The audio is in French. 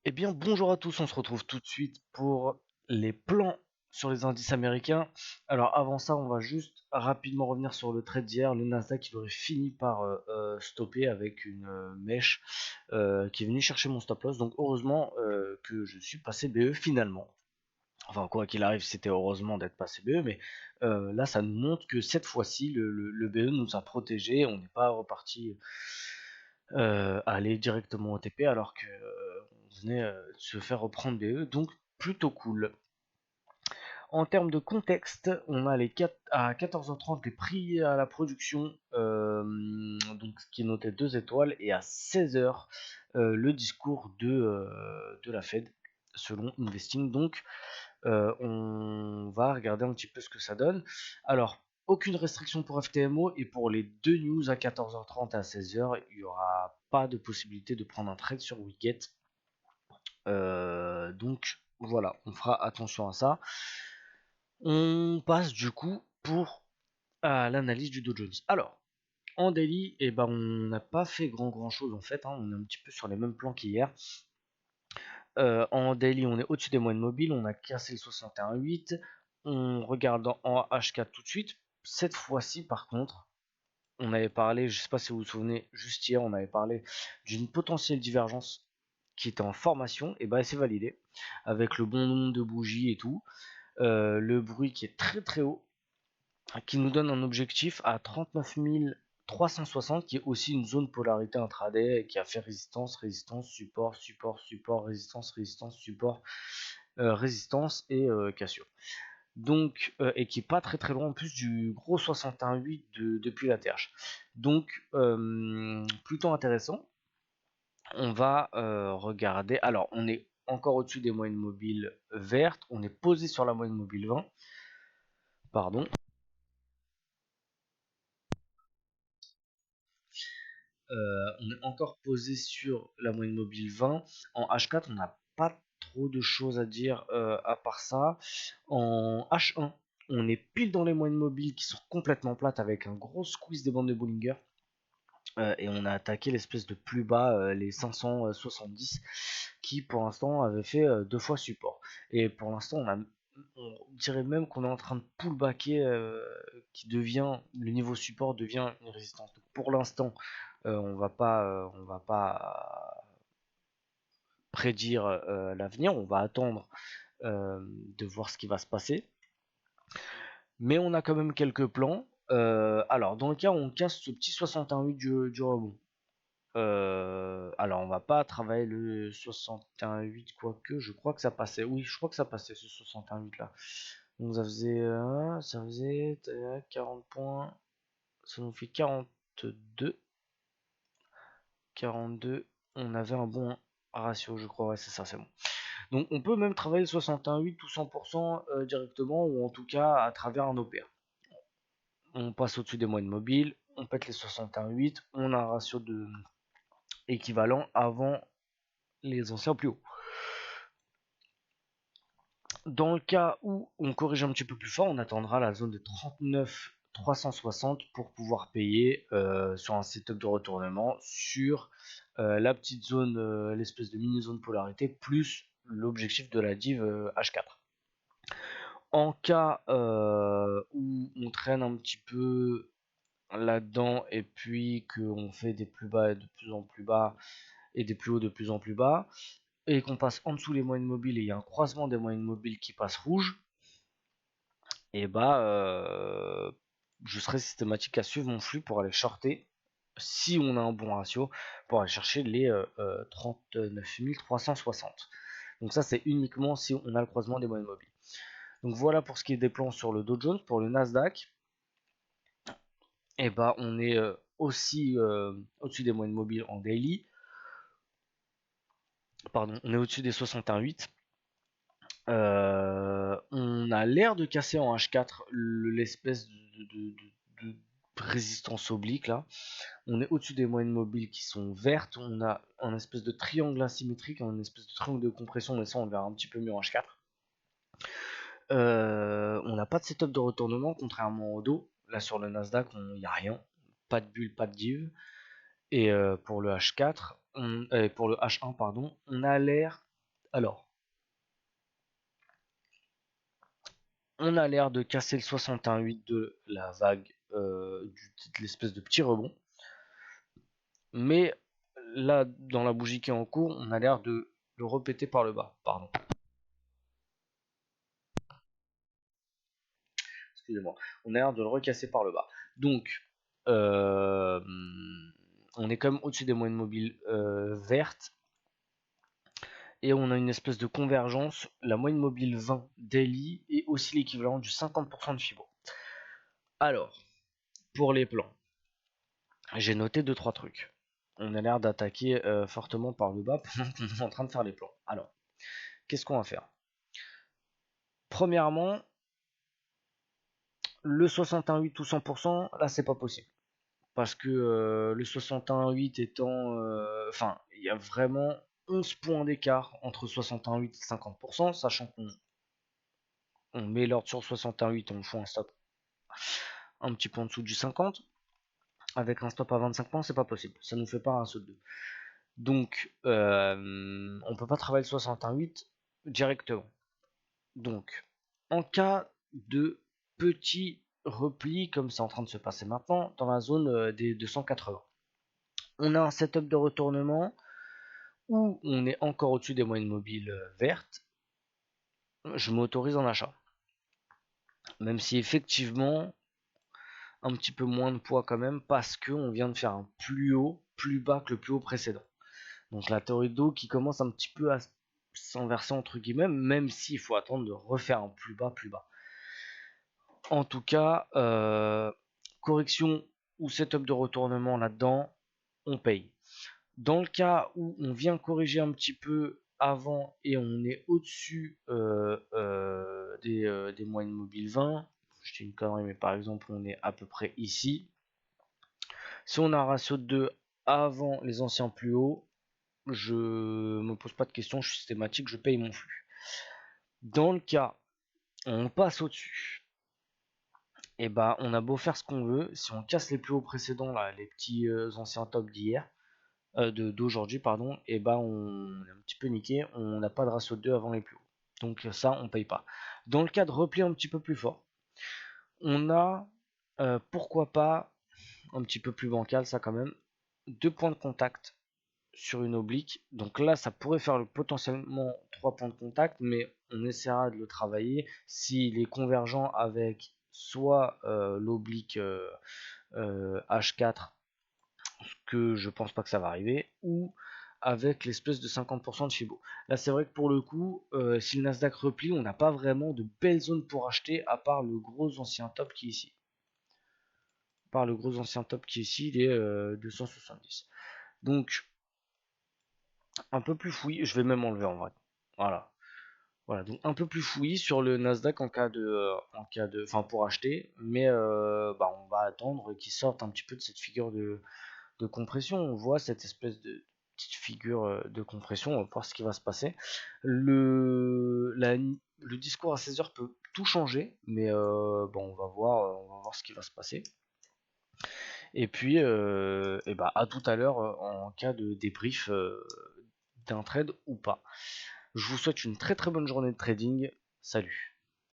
Eh bien, bonjour à tous, on se retrouve tout de suite pour les plans sur les indices américains. Alors avant ça, on va juste rapidement revenir sur le trade d'hier. Le Nasdaq, il aurait fini par stopper avec une mèche qui est venue chercher mon stop loss. Donc heureusement que je suis passé BE finalement. Enfin, quoi qu'il arrive, c'était heureusement d'être passé BE, mais là, ça nous montre que cette fois-ci, le BE nous a protégés. On n'est pas reparti aller directement au TP alors que on venait de se faire reprendre BE, donc plutôt cool. En termes de contexte, on a à 14h30 les prix à la production, donc qui est noté 2 étoiles, et à 16h le discours de la Fed selon Investing. Donc on va regarder un petit peu ce que ça donne. Alors, aucune restriction pour FTMO, et pour les deux news à 14h30 et à 16h, il n'y aura pas de possibilité de prendre un trade sur Wicket. Donc voilà, on fera attention à ça. On passe du coup à l'analyse du Dow Jones. Alors, en daily, on n'a pas fait grand chose en fait, hein. On est un petit peu sur les mêmes plans qu'hier. En daily, on est au-dessus des moyennes mobiles, on a cassé le 61,8. On regarde en H4 tout de suite. Cette fois-ci, par contre, on avait parlé, je ne sais pas si vous vous souvenez, juste hier, on avait parlé d'une potentielle divergence qui était en formation, et c'est validé, avec le bon nombre de bougies et tout. Le bruit qui est très haut, qui nous donne un objectif à 39 360, qui est aussi une zone polarité intraday, qui a fait résistance, support, résistance, support, résistance et cassure. Donc, et qui est pas très loin en plus du gros 61,8 depuis la TH. Donc, plutôt intéressant. On va regarder. Alors, on est encore au-dessus des moyennes mobiles vertes. On est posé sur la moyenne mobile 20. Pardon. On est encore posé sur la moyenne mobile 20. En H4, on n'a pas trop de choses à dire à part ça. En H1, on est pile dans les moyennes mobiles qui sont complètement plates avec un gros squeeze des bandes de Bollinger. Et on a attaqué l'espèce de plus bas, les 570, qui pour l'instant avait fait 2 fois support. Et pour l'instant, on dirait même qu'on est en train de pullbacker, qui devient, le niveau support devient une résistance. Donc pour l'instant, on va pas prédire l'avenir, on va attendre de voir ce qui va se passer. Mais on a quand même quelques plans. Alors, dans le cas où on casse ce petit 61,8 du rebond, alors on va pas travailler le 61,8, quoique je crois que ça passait. Oui, je crois que ça passait ce 61,8 là. Donc ça faisait 40 points. Ça nous fait 42. 42. On avait un bon ratio, je crois. Ouais, c'est ça, c'est bon. Donc on peut même travailler le 61,8 ou 100% directement, ou en tout cas à travers un OPA. On passe au-dessus des moyennes mobiles, on pète les 61,8, on a un ratio de équivalent avant les anciens plus hauts. Dans le cas où on corrige un petit peu plus fort, on attendra la zone de 39 360 pour pouvoir payer sur un setup de retournement sur la petite zone, l'espèce de mini zone polarité, plus l'objectif de la div H4. En cas où on traîne un petit peu là-dedans, et puis qu'on fait des plus bas de plus en plus bas et des plus hauts de plus en plus bas, et qu'on passe en dessous les moyennes mobiles, et il y a un croisement des moyennes mobiles qui passe rouge, et je serai systématique à suivre mon flux pour aller shorter, si on a un bon ratio, pour aller chercher les 39 360. Donc ça, c'est uniquement si on a le croisement des moyennes mobiles. Donc voilà pour ce qui est des plans sur le Dow Jones. Pour le Nasdaq, on est aussi au-dessus des moyennes mobiles en daily. Pardon, on est au-dessus des 61,8. On a l'air de casser en H4 l'espèce de résistance oblique là. On est au-dessus des moyennes mobiles qui sont vertes. On a un espèce de triangle asymétrique, un espèce de triangle de compression, mais ça on le verra un petit peu mieux en H4. On n'a pas de setup de retournement, contrairement au dos. Là sur le Nasdaq, il n'y a rien. Pas de bulle, pas de div. Et pour le H4, pour le H1, pardon, on a l'air Alors, on a l'air de casser le 61,8 de la vague, de l'espèce de petit rebond. Mais là, dans la bougie qui est en cours, on a l'air de le répéter par le bas. Pardon. Excusez-moi. On a l'air de le recasser par le bas. Donc, euh, on est quand même au-dessus des moyennes mobiles vertes. Et on a une espèce de convergence. La moyenne mobile 20 daily est aussi l'équivalent du 50% de Fibo. Alors, pour les plans, j'ai noté 2-3 trucs. On a l'air d'attaquer fortement par le bas pendant qu'on est en train de faire les plans. Alors, qu'est-ce qu'on va faire? Premièrement, le 61,8 ou 100%, là c'est pas possible. Parce que le 61,8 étant... Enfin, il y a vraiment 11 points d'écart entre 61,8 et 50%, sachant qu'on met l'ordre sur 61,8, on fout un stop un petit peu en dessous du 50. Avec un stop à 25 points, c'est pas possible. Ça nous fait pas un saut de 2. Donc, on peut pas travailler le 61,8 directement. Donc, en cas de petit repli, comme c'est en train de se passer maintenant, dans la zone des 280, on a un setup de retournement où on est encore au-dessus des moyennes mobiles vertes. Je m'autorise en achat. Même si effectivement, un petit peu moins de poids quand même, parce qu'on vient de faire un plus haut, plus bas que le plus haut précédent. Donc la théorie de dos qui commence un petit peu à s'inverser entre guillemets, même s'il faut attendre de refaire un plus bas, plus bas. En tout cas, correction ou setup de retournement là-dedans, on paye. Dans le cas où on vient corriger un petit peu avant et on est au-dessus des moyennes mobiles 20, je dis une connerie, mais par exemple on est à peu près ici. Si on a un ratio de 2 avant les anciens plus hauts, je me pose pas de questions, je suis systématique, je paye mon flux. Dans le cas où on passe au-dessus, et bah on a beau faire ce qu'on veut, si on casse les plus hauts précédents, là, les petits anciens tops d'hier, d'aujourd'hui, pardon, et bah on est un petit peu niqué, on n'a pas de ratio de 2 avant les plus hauts. Donc ça, on paye pas. Dans le cas de repli un petit peu plus fort, on a, pourquoi pas, un petit peu plus bancal, ça quand même, 2 points de contact sur une oblique. Donc là, ça pourrait faire potentiellement 3 points de contact, mais on essaiera de le travailler. S'il est convergent avec soit l'oblique H4, ce que je pense pas que ça va arriver, ou avec l'espèce de 50% de Fibo. Là, c'est vrai que pour le coup, si le Nasdaq replie, on n'a pas vraiment de belles zones pour acheter, à part le gros ancien top qui est ici. Il est 270. Donc, un peu plus fouillis, je vais même enlever en vrai. Voilà. Voilà, donc un peu plus fouillis sur le Nasdaq enfin pour acheter, mais bah, on va attendre qu'il sorte un petit peu de cette figure de compression. On voit cette espèce de petite figure de compression, on va voir ce qui va se passer. Le discours à 16h peut tout changer, mais bon, on va voir ce qui va se passer. Et puis, et bah, à tout à l'heure en cas de débrief d'un trade ou pas. Je vous souhaite une très très bonne journée de trading. Salut.